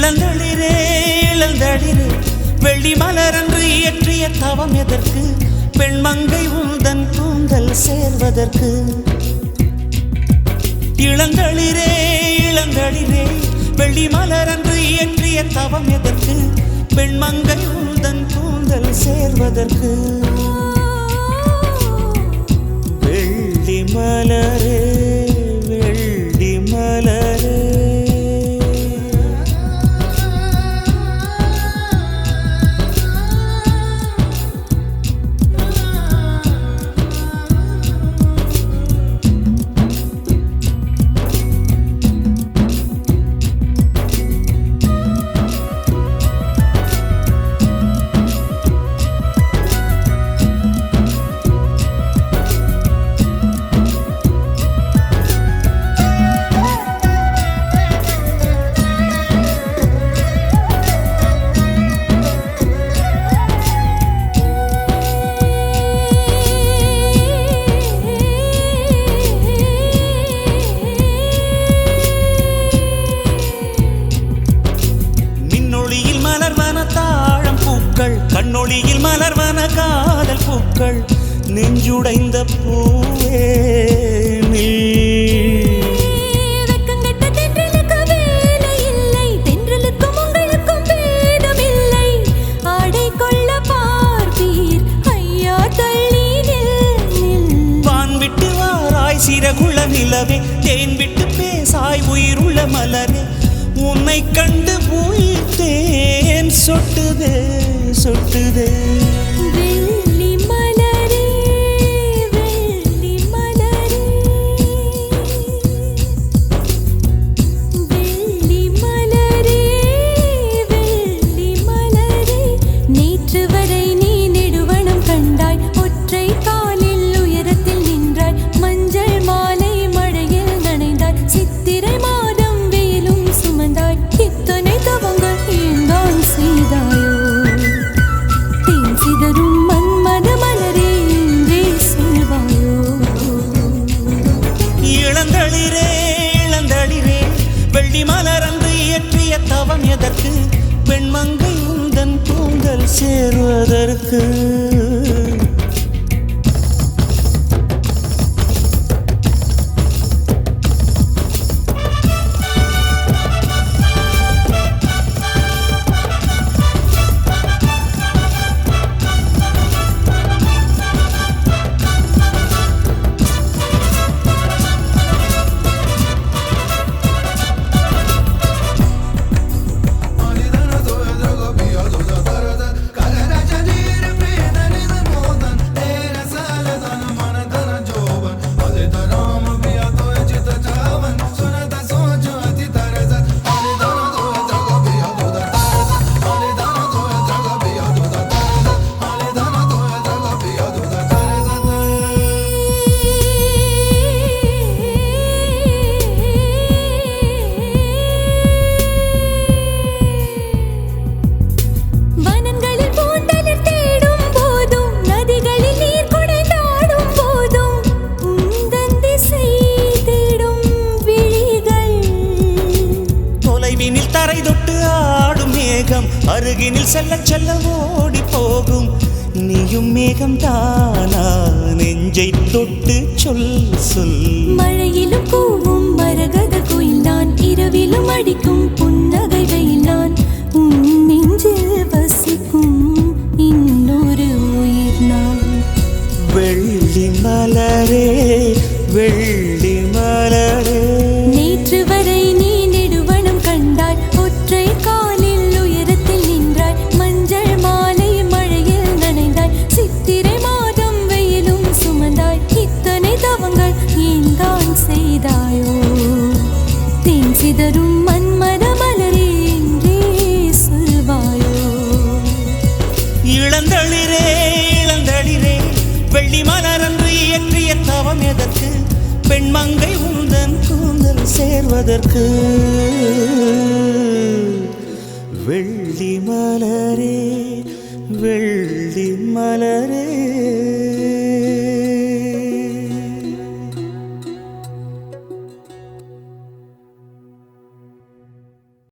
இளந்தளிரே இளந்தளிரே வெள்ளி மலரன்று இயற்றிய தவம் எதற்கு? பெண்மங்கை உந்தன் கூந்தல் சேர்வதற்கு. இளந்தளிரே இளந்தளிரே வெள்ளி மலரன்று இயற்றிய தவம் எதற்கு? பெண்மங்கை உந்தன் கூந்தல் சேர்வதற்கு. வெள்ளி மலரே வெள்ளி மலரே கண்ணொளியில் மலர்வன காதல் பூக்கள் நெஞ்சுடைந்த பூவே நீ. வெக்கங்கெட்ட தென்றலுக்கு வேலை இல்லை, தென்றலுக்கும் உங்களுக்கும் பேதம் இல்லை. ஆடை கொள்ள பார்ப்பீர் ஐயா தள்ளி நில். வான் விட்டு வாராய் சிறகுள்ள நிலவே, தேன் விட்டு பேசாய் உயிருள்ள மலரே. உன்னை கண்டு உயிர் தேன் சொட்டுதே சொட்டுதே. வெள்ளி மலரே வெள்ளி மலரே வெள்ளி மலரே வெள்ளி மலரே. நேற்று வரை நீ நெடுவனம் கண்டாய், ஒற்றை காலில் உயரத்தில் நின்றாய். மஞ்சள் மாலை மழையில் நனைந்தாய், சித்திரை மாதம் வெயிலும் சுமந்தாய். இத்தனை தவங்கள் ஏந்தான் செய்தாயோ? சிதறும் மன்மத மலரே என்றே சொல்வாயோ? இளந்தளிரே இளந்தளிரே வெள்ளி மலரன்று இயற்றிய தவம் எதற்கு? பெண்மங்கை உந்தன் கூந்தல் சேர்வதற்கு. தரை தொட்டு ஆடும் மேகம் அருகினில் செல்ல செல்ல ஓடி போகும். நீயும் மேகம் தானா நெஞ்சை தொட்டு சொல் சொல். மழையிலும் கூவும் மரகத குயில் நான், இரவிலும் அடிக்கும் புன்னகை வெயில் நான். உன் நெஞ்சில் வசிக்கும் இன்னொரு உயிர் நான். வெள்ளி மலரே வெள்ளி மலரே. நேற்று வரை நீ நெடுவனம் கண்டாய், ஒற்றை காலில் உயரத்தில் நின்றாய். மஞ்சள் மாலை மழையில் நனைந்தாய், சித்திரை மாதம் வெயிலும் சுமந்தாய். இத்தனை தவங்கள் ஏந்தான் செய்தாயோ? தேன் சிதறும் மன்மத மலரே என்றே சொல்வாயோ? இளந்தளிரே இளந்தளிரே வெள்ளி மலரன்று இயற்றிய தவம் எதற்கு? பெண்மங்கை உந்தன் கூந்தல் சேர்வதற்கு. வெள்ளி மலரே வெள்ளி மலரே.